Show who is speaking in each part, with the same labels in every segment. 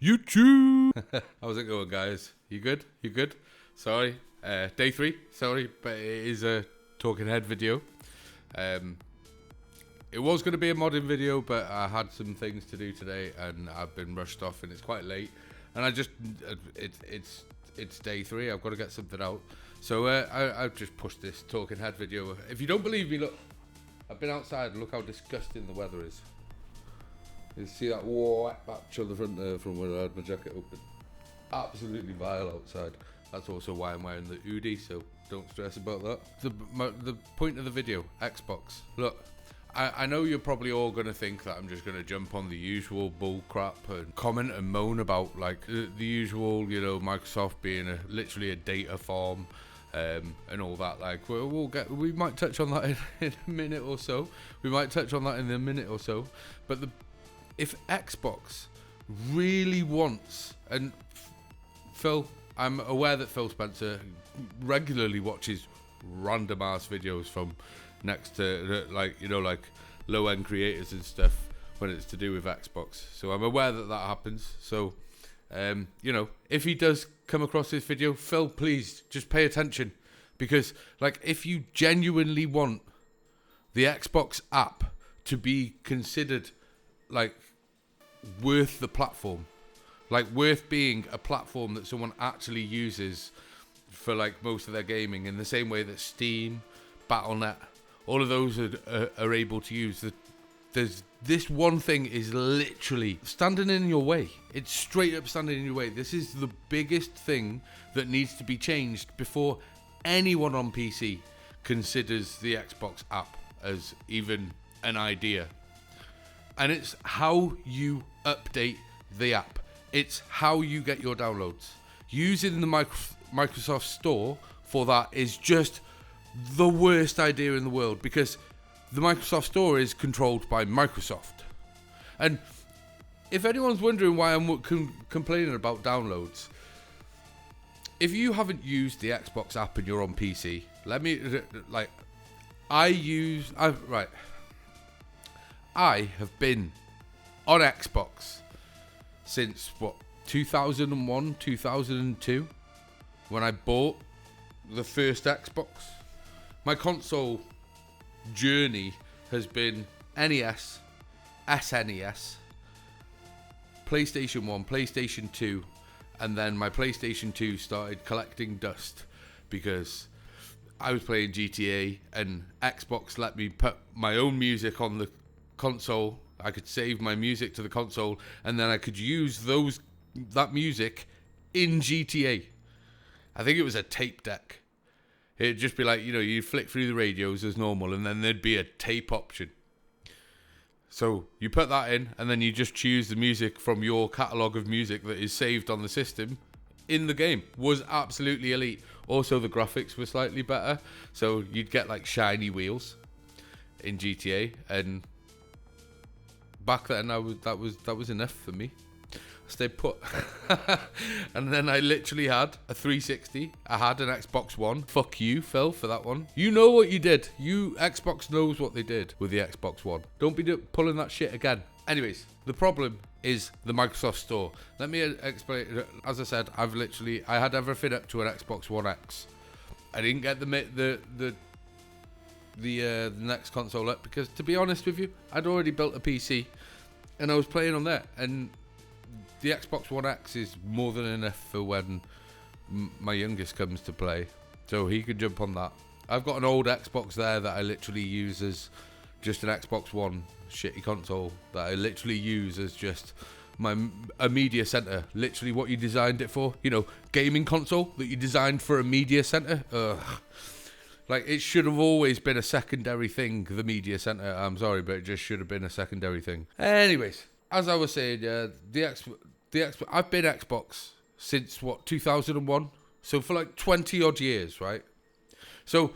Speaker 1: YouTube. How's it going, guys? You good? You good? Sorry. Day 3. Sorry, but it is a talking head video. It was going to be a modding video, but I had some things to do today, and I've been rushed off, and it's quite late. And I just, it's day 3. I've got to get something out. So I've just pushed this talking head video. If you don't believe me, look. I've been outside. Look how disgusting the weather is. You see that wet patch on the front there from where I had my jacket open. Absolutely vile outside. That's also why I'm wearing the hoodie, so don't stress about that. The point of the video, Xbox. Look, I know you're probably all going to think that I'm just going to jump on the usual bull crap and comment and moan about like the usual, you know, Microsoft being literally a data farm and all that. Like we might touch on that in a minute or so. But if Xbox really wants, and Phil, I'm aware that Phil Spencer regularly watches random ass videos from next to like low end creators and stuff when it's to do with Xbox. So I'm aware that happens. So you know, if he does come across this video, Phil, please just pay attention, because like if you genuinely want the Xbox app to be considered like worth the platform, like worth being a platform that someone actually uses for like most of their gaming, in the same way that Steam, Battle.net, all of those are able to use. There's this one thing is literally standing in your way. It's straight up standing in your way. This is the biggest thing that needs to be changed before anyone on PC considers the Xbox app as even an idea. And it's how you update the app. It's how you get your downloads. Using the Microsoft Store for that is just the worst idea in the world, because the Microsoft Store is controlled by Microsoft. And if anyone's wondering why I'm complaining about downloads, if you haven't used the Xbox app and you're on PC, I have been on Xbox since 2001, 2002, when I bought the first Xbox. My console journey has been NES, SNES, PlayStation 1, PlayStation 2, and then my PlayStation 2 started collecting dust because I was playing GTA and Xbox let me put my own music on the console. I could save my music to the console, and then I could use that music in GTA. I think it was a tape deck. It'd just be like, you know, you flick through the radios as normal, and then there'd be a tape option. So you put that in, and then you just choose the music from your catalogue of music that is saved on the system in the game. Was absolutely elite. Also, the graphics were slightly better, so you'd get like shiny wheels in GTA, and back then that was enough for me. I stayed put. And then I literally had a 360. I had an Xbox One. Fuck you, Phil, for that one. You know what you did. Xbox knows what they did with the Xbox One. Don't be pulling that shit again. Anyways, the problem is the Microsoft Store. Let me explain. As I said, I had everything up to an Xbox One X. I didn't get the next console up because, to be honest with you, I'd already built a PC and I was playing on there, and the Xbox One X is more than enough for when my youngest comes to play, so he can jump on that. I've got an old Xbox there that I literally use as just an Xbox One shitty console that I literally use as just a media center. Literally what you designed it for, you know, gaming console that you designed for a media center. Ugh. Like, it should have always been a secondary thing, the media center. I'm sorry, but it just should have been a secondary thing. Anyways, as I was saying, I've been Xbox since 2001. So for like 20 odd years, right? So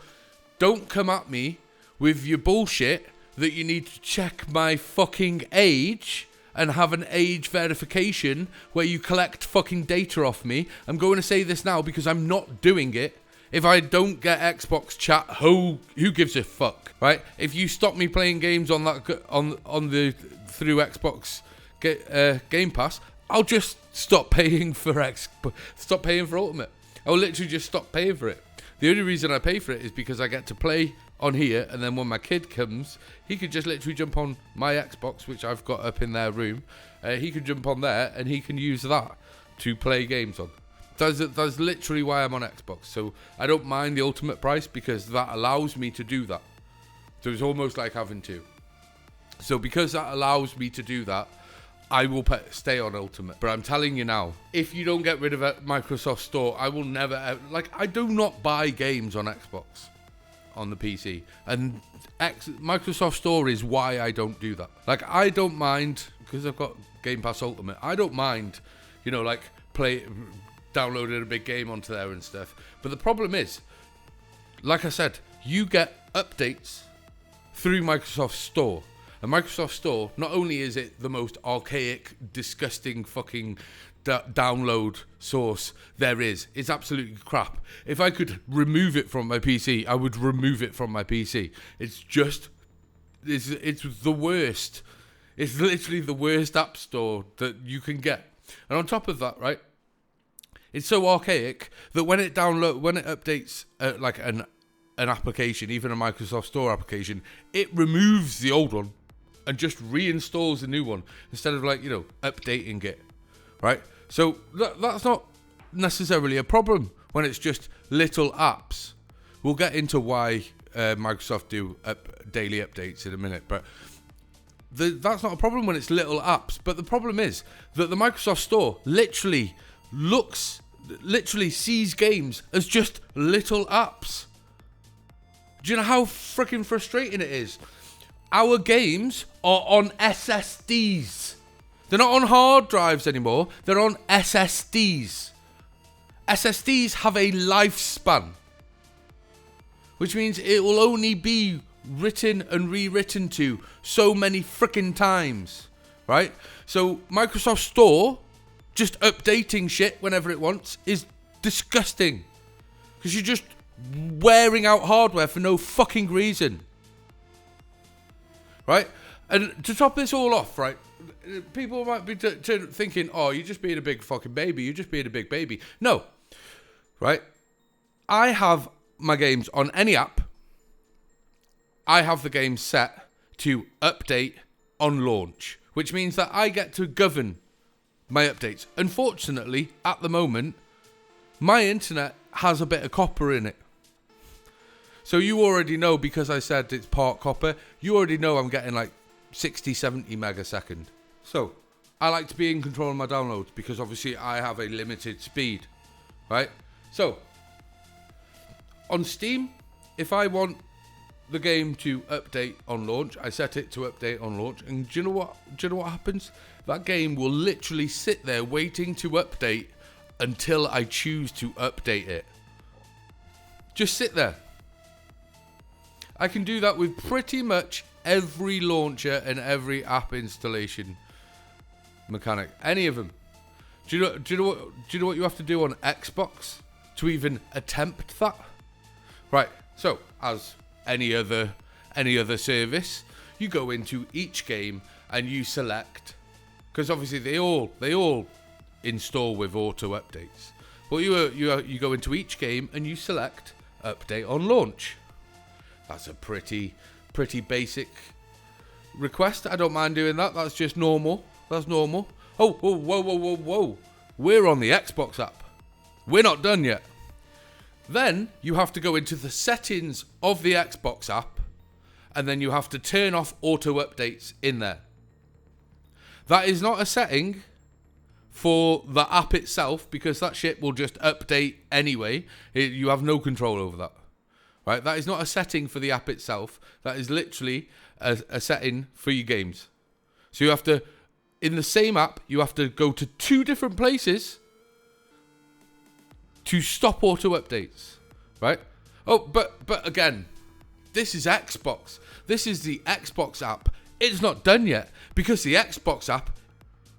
Speaker 1: don't come at me with your bullshit that you need to check my fucking age and have an age verification where you collect fucking data off me. I'm going to say this now because I'm not doing it. If I don't get Xbox chat, who gives a fuck, right? If you stop me playing games on through Xbox Game Pass, I'll just stop paying for Ultimate. I'll literally just stop paying for it. The only reason I pay for it is because I get to play on here, and then when my kid comes, he could just literally jump on my Xbox, which I've got up in their room. He can jump on there, and he can use that to play games on. That's literally why I'm on Xbox. So I don't mind the Ultimate price because that allows me to do that. So it's almost like having two. So because that allows me to do that, I will stay on Ultimate. But I'm telling you now, if you don't get rid of Microsoft Store, I will never... I do not buy games on Xbox, on the PC. And Microsoft Store is why I don't do that. Like, I don't mind, because I've got Game Pass Ultimate, I don't mind, downloading a big game onto there and stuff. But the problem is, like I said, you get updates through Microsoft Store. And Microsoft Store, not only is it the most archaic, disgusting fucking download source there is, it's absolutely crap. If I could remove it from my PC, I would remove it from my PC. It's the worst. It's literally the worst app store that you can get. And on top of that, right, it's so archaic that when it updates an application, even a Microsoft Store application, it removes the old one and just reinstalls a new one instead of updating it, right? So that's not necessarily a problem when it's just little apps. We'll get into why Microsoft do daily updates in a minute, but that's not a problem when it's little apps. But the problem is that the Microsoft Store literally sees games as just little apps. Do you know how freaking frustrating it is? Our games are on SSDs. They're not on hard drives anymore. They're on SSDs. SSDs have a lifespan, which means it will only be written and rewritten to so many freaking times, right? So Microsoft Store just updating shit whenever it wants is disgusting, because you're just wearing out hardware for no fucking reason, right? And to top this all off, right, people might be thinking, oh, you're just being a big fucking baby, you're just being a big baby. No, right? I have my games on any app. I have the game set to update on launch, which means that I get to govern my updates. Unfortunately, at the moment, my internet has a bit of copper in it. So you already know, because I said it's part copper, you already know I'm getting like 60, 70 megasecond. So I like to be in control of my downloads because obviously I have a limited speed, right? So on Steam, if I want the game to update on launch, I set it to update on launch, and do you know what happens? That game will literally sit there waiting to update until I choose to update it. Just sit there. I can do that with pretty much every launcher and every app installation mechanic, any of them. Do you know what you have to do on Xbox to even attempt that? Right. So as any other service, you go into each game and you select, because obviously they all install with auto updates. But you go into each game and you select update on launch. That's a pretty basic request. I don't mind doing that. That's just normal. That's normal. Oh, whoa. We're on the Xbox app. We're not done yet. Then you have to go into the settings of the Xbox app, and then you have to turn off auto updates in there. That is not a setting for the app itself, because that shit will just update anyway. You have no control over that. Right? That is not a setting for the app itself. That is literally a setting for your games. So you have to, in the same app, you have to go to 2 different places to stop auto updates, right? Oh, but again, this is Xbox. This is the Xbox app. It's not done yet, because the Xbox app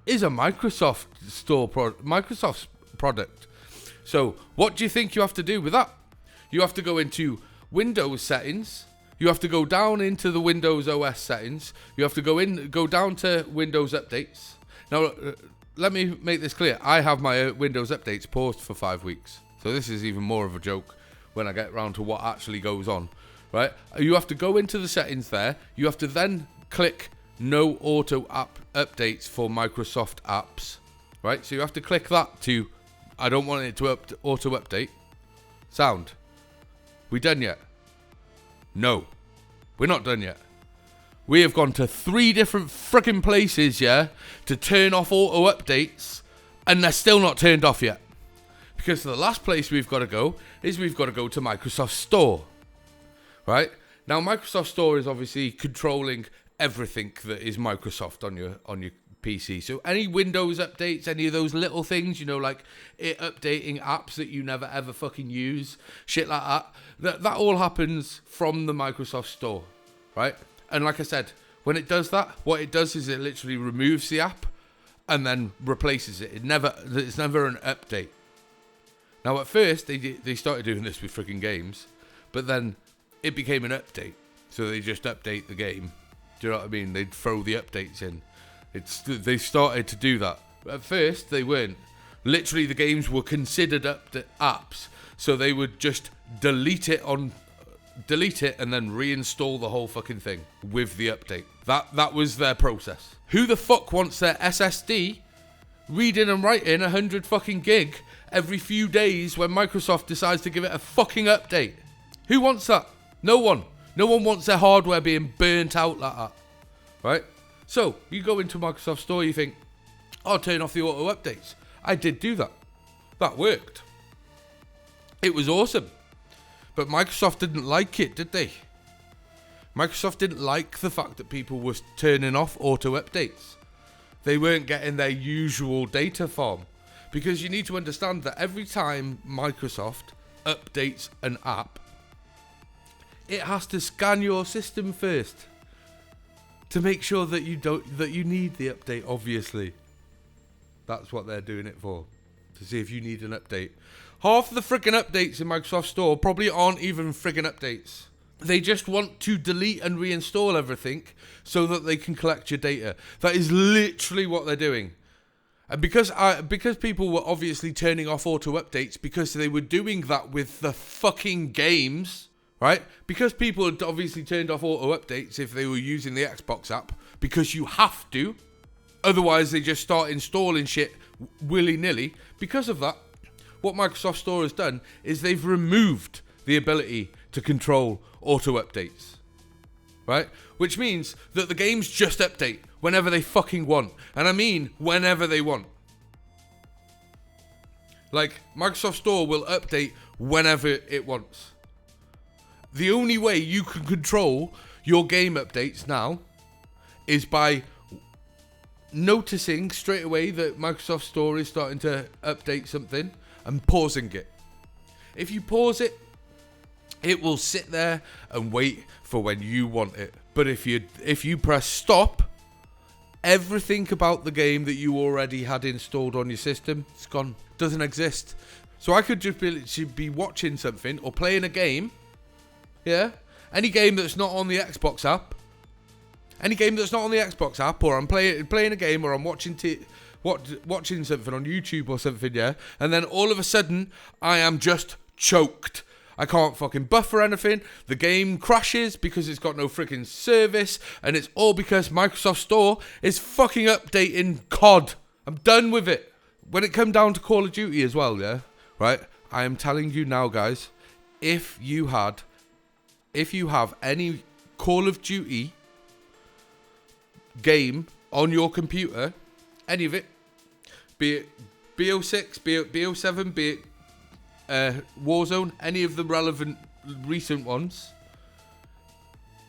Speaker 1: is a Microsoft Store Microsoft's product. So what do you think you have to do with that? You have to go into Windows settings. You have to go down into the Windows OS settings. You have to go down to Windows updates. Now, let me make this clear. I have my Windows updates paused for 5 weeks. So this is even more of a joke when I get round to what actually goes on, right? You have to go into the settings there. You have to then click no auto app updates for Microsoft apps, right? So you have to click that to, I don't want it to auto update. Sound. We done yet? No, we're not done yet. We have gone to 3 different freaking places, yeah, to turn off auto updates, and they're still not turned off yet. Because the last place we've got to go is we've got to go to Microsoft Store, right? Now, Microsoft Store is obviously controlling everything that is Microsoft on your PC. So any Windows updates, any of those little things, you know, like it updating apps that you never ever fucking use, shit like that all happens from the Microsoft Store, right? And like I said, when it does that, what it does is it literally removes the app and then replaces it. It's never an update. Now, at first, they started doing this with freaking games, but then it became an update. So they just update the game. Do you know what I mean? They'd throw the updates in. They started to do that. At first, they weren't. Literally, the games were considered apps, so they would just delete it and then reinstall the whole fucking thing with the update. That was their process. Who the fuck wants their SSD reading and writing 100 fucking gig every few days when Microsoft decides to give it a fucking update? Who wants that? No one. No one wants their hardware being burnt out like that, right? So you go into Microsoft Store, you think, I'll turn off the auto updates. I did do that. That worked. It was awesome. But Microsoft didn't like it, did they? Microsoft didn't like the fact that people were turning off auto updates. They weren't getting their usual data farm. Because you need to understand that every time Microsoft updates an app, it has to scan your system first to make sure that you need the update. Obviously, that's what they're doing it for, to see if you need an update. Half of the friggin' updates in Microsoft Store probably aren't even friggin' updates. They just want to delete and reinstall everything so that they can collect your data. That is literally what they're doing. And because people were obviously turning off auto updates because they were doing that with the fucking games, right? Because people had obviously turned off auto updates if they were using the Xbox app, because you have to. Otherwise, they just start installing shit willy-nilly. Because of that, what Microsoft Store has done is they've removed the ability to control auto updates, right? Which means that the games just update whenever they fucking want. And I mean whenever they want. Like, Microsoft Store will update whenever it wants. The only way you can control your game updates now is by noticing straight away that Microsoft Store is starting to update something and pausing it. If you pause it, it will sit there and wait for when you want it. But if you press stop, everything about the game that you already had installed on your system, it's gone. Doesn't exist. So I could just be watching something or playing a game. Yeah? Any game that's not on the Xbox app. Any game that's not on the Xbox app, or I'm playing a game, or I'm watching watching something on YouTube or something, yeah? And then all of a sudden, I am just choked. I can't fucking buffer anything. The game crashes because it's got no freaking service. And it's all because Microsoft Store is fucking updating COD. I'm done with it. When it come down to Call of Duty as well, yeah? Right? I am telling you now, guys. If you have any Call of Duty game on your computer, any of it, be it BO6, be it BO7, be it Warzone, any of the relevant recent ones,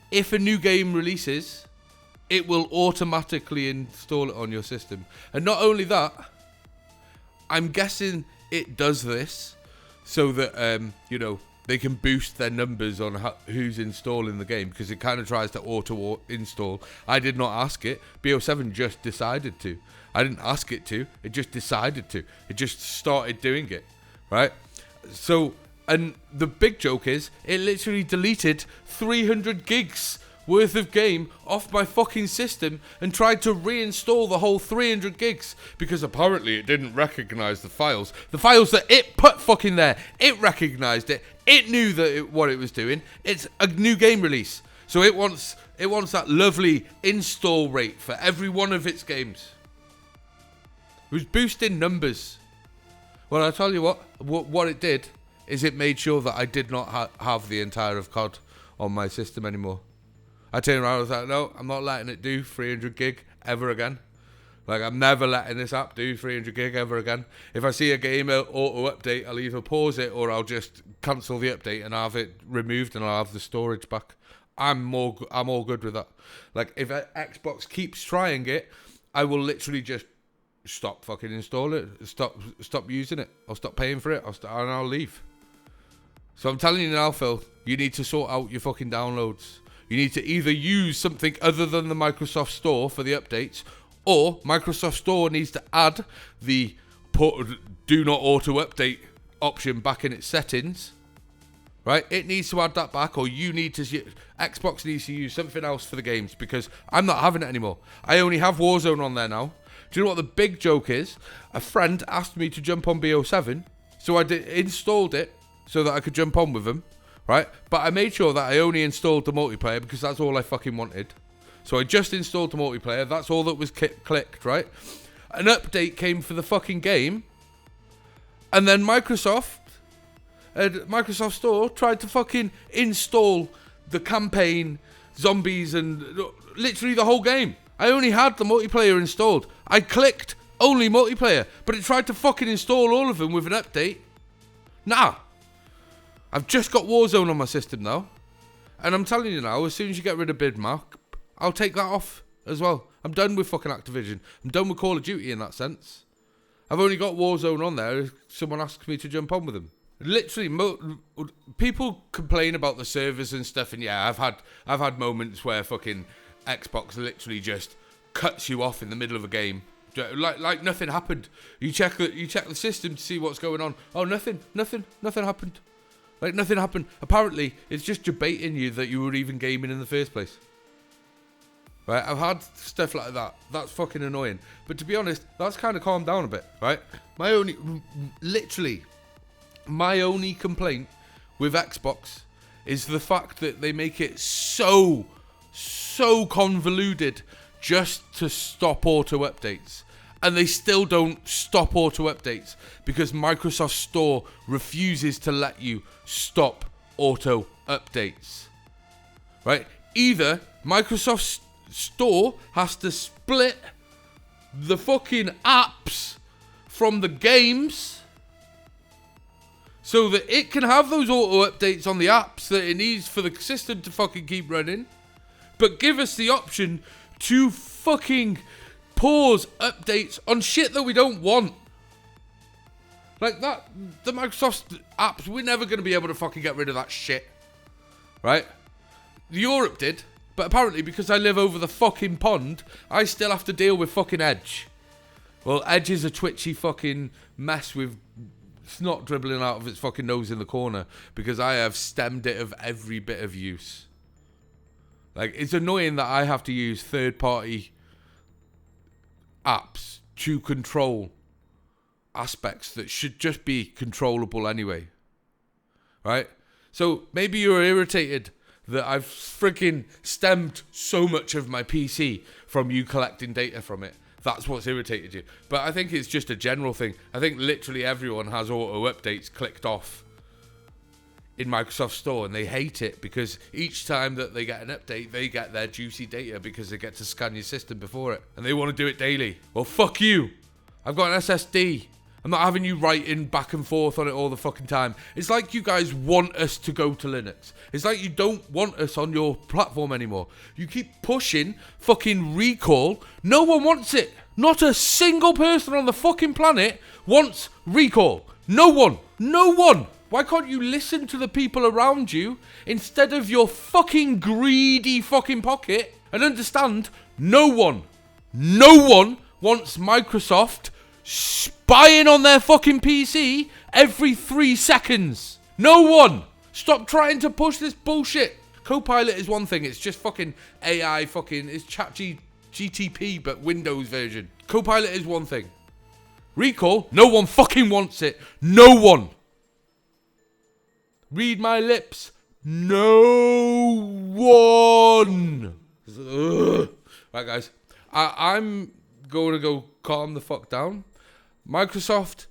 Speaker 1: if a new game releases, it will automatically install it on your system. And not only that, I'm guessing it does this so that they can boost their numbers on who's installing the game, because it kind of tries to auto install. I did not ask it. BO7 just decided to. I didn't ask it to. It just decided to. It just started doing it, right? So, and the big joke is, it literally deleted 300 gigs worth of game off my fucking system and tried to reinstall the whole 300 gigs because apparently it didn't recognize the files. The files that it put fucking there, it recognized it. It knew that what it was doing. It's a new game release. So it wants that lovely install rate for every one of its games. It was boosting numbers. Well, I'll tell you what it did is it made sure that I did not have the entire of COD on my system anymore. I turned around and was like, no, I'm not letting it do 300 gig ever again. Like, I'm never letting this app do 300 gig ever again. If I see a game auto-update, I'll either pause it or I'll just cancel the update and have it removed and I'll have the storage back. I'm all good with that. Like, if Xbox keeps trying it, I will literally just stop fucking installing it. Stop using it. I'll stop paying for it. And I'll leave. So I'm telling you now, Phil, you need to sort out your fucking downloads. You need to either use something other than the Microsoft Store for the updates, or Microsoft Store needs to add the do not auto-update option back in its settings. Right? It needs to add that back, or Xbox needs to use something else for the games, because I'm not having it anymore. I only have Warzone on there now. Do you know what the big joke is? A friend asked me to jump on BO7, so I installed it so that I could jump on with them, right? But I made sure that I only installed the multiplayer because that's all I fucking wanted. So I just installed the multiplayer. That's all that was clicked, right? An update came for the fucking game, and then Microsoft Store tried to fucking install the campaign, zombies, and literally the whole game. I only had the multiplayer installed. I clicked only multiplayer, but it tried to fucking install all of them with an update. Nah. I've just got Warzone on my system now. And I'm telling you now, as soon as you get rid of Bidmark, I'll take that off as well. I'm done with fucking Activision. I'm done with Call of Duty in that sense. I've only got Warzone on there if someone asks me to jump on with them. Literally, people complain about the servers and stuff, and yeah, I've had moments where fucking Xbox literally just cuts you off in the middle of a game, like nothing happened. You check the system to see what's going on. Oh, nothing happened. Like nothing happened. Apparently, it's just debating you that you were even gaming in the first place. Right? I've had stuff like that. That's fucking annoying. But to be honest, that's kind of calmed down a bit. Right? My only complaint with Xbox is the fact that they make it so convoluted just to stop auto updates. And they still don't stop auto updates because Microsoft Store refuses to let you stop auto updates. Right? Either Microsoft Store has to split the fucking apps from the games so that it can have those auto updates on the apps that it needs for the system to fucking keep running, but give us the option to fucking pause updates on shit that we don't want. Like that, the Microsoft apps, we're never going to be able to fucking get rid of that shit. Right? Europe did, but apparently because I live over the fucking pond, I still have to deal with fucking Edge. Well, Edge is a twitchy fucking mess with snot dribbling out of its fucking nose in the corner because I have stemmed it of every bit of use. Like, it's annoying that I have to use third-party apps to control aspects that should just be controllable anyway. Right? So, maybe you're irritated that I've freaking stemmed so much of my PC from you collecting data from it. That's what's irritated you. But I think it's just a general thing. I think literally everyone has auto updates clicked off in Microsoft Store, and they hate it because each time that they get an update, they get their juicy data because they get to scan your system before it, and they want to do it daily. Well, fuck you. I've got an SSD. I'm not having you writing back and forth on it all the fucking time. It's like you guys want us to go to Linux. It's like you don't want us on your platform anymore. You keep pushing fucking recall. No one wants it. Not a single person on the fucking planet wants recall. No one. No one. Why can't you listen to the people around you instead of your fucking greedy fucking pocket and understand no one wants Microsoft spying on their fucking PC every 3 seconds. No one. Stop trying to push this bullshit. Copilot is one thing. It's just fucking AI fucking... It's GTP, but Windows version. Copilot is one thing. Recall, no one fucking wants it. No one. Read my lips. No one. Ugh. Right, guys. I'm going to go calm the fuck down. Microsoft,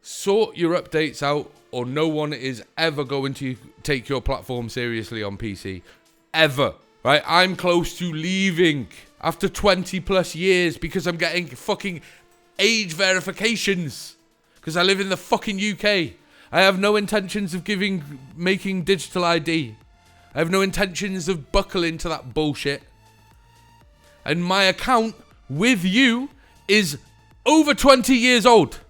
Speaker 1: sort your updates out, or no one is ever going to take your platform seriously on PC. Ever. Right? I'm close to leaving after 20 plus years because I'm getting fucking age verifications because I live in the fucking UK. I have no intentions of making digital ID. I have no intentions of buckling to that bullshit. And my account with you is over 20 years old.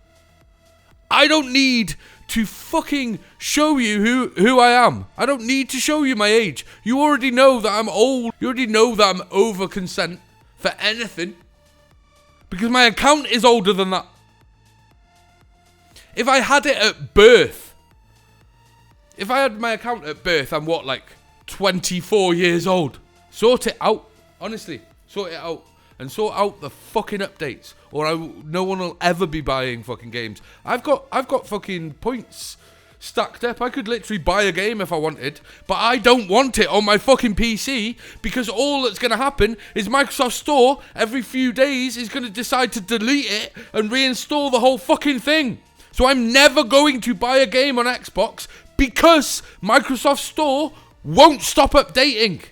Speaker 1: I don't need to fucking show you who I am. I don't need to show you my age. You already know that I'm old. You already know that I'm over consent for anything. Because my account is older than that. If I had it at birth. If I had my account at birth, I'm what, like 24 years old. Sort it out. Honestly, sort it out. And sort out the fucking updates. Or no one will ever be buying fucking games. I've got fucking points stacked up. I could literally buy a game if I wanted, but I don't want it on my fucking PC because all that's going to happen is Microsoft Store every few days is going to decide to delete it and reinstall the whole fucking thing. So I'm never going to buy a game on Xbox because Microsoft Store won't stop updating.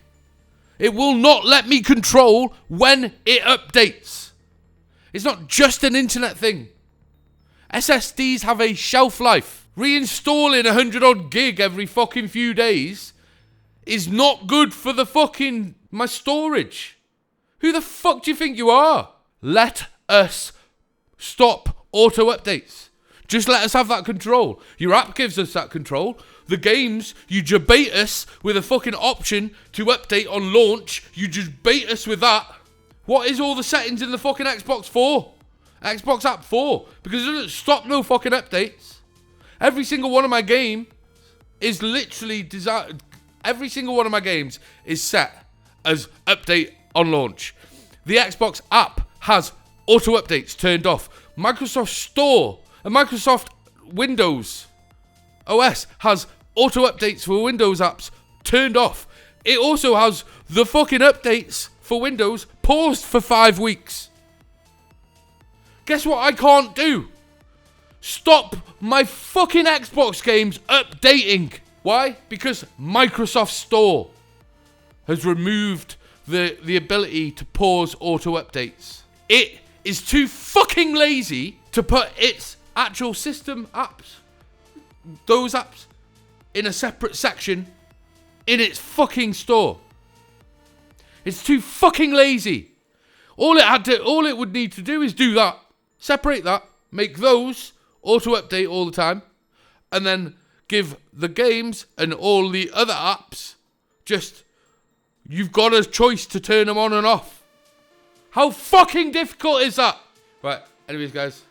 Speaker 1: It will not let me control when it updates. It's not just an internet thing. SSDs have a shelf life. Reinstalling 100 odd gig every fucking few days is not good for my storage. Who the fuck do you think you are? Let us stop auto updates. Just let us have that control. Your app gives us that control. The games, you just bait us with a fucking option to update on launch. You just bait us with that. What is all the settings in the fucking Xbox for? Xbox app for? Because it doesn't stop no fucking updates. Every single one of my games is literally designed. Every single one of my games is set as update on launch. The Xbox app has auto updates turned off. Microsoft Store and Microsoft Windows OS has auto updates for Windows apps turned off. It also has the fucking updates for Windows paused for 5 weeks. Guess what I can't do? Stop my fucking Xbox games updating. Why? Because Microsoft Store has removed the ability to pause auto updates. It is too fucking lazy to put its actual system apps, those apps, in a separate section in its fucking store. It's too fucking lazy. All it would need to do is do that. Separate that. Make those auto update all the time, and then give the games and all the other apps you've got a choice to turn them on and off. How fucking difficult is that? Right, anyways guys,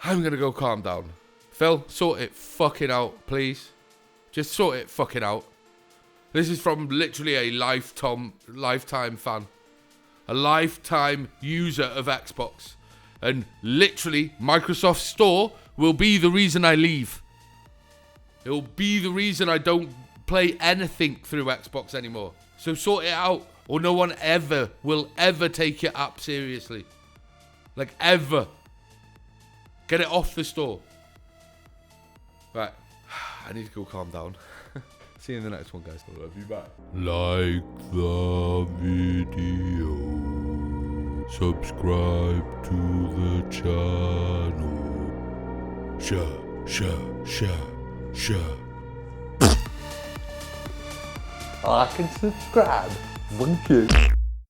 Speaker 1: I'm gonna go calm down. Phil, sort it fucking out, please. Just sort it fucking out. This is from literally a lifetime fan, a lifetime user of Xbox. And literally, Microsoft Store will be the reason I leave. It will be the reason I don't play anything through Xbox anymore. So sort it out, or no one will ever take your app seriously. Like, ever. Get it off the store. Right. I need to go calm down. See you in the next one, guys. I love you, bye. Like the video. Subscribe to the channel.
Speaker 2: Like and subscribe. Thank you.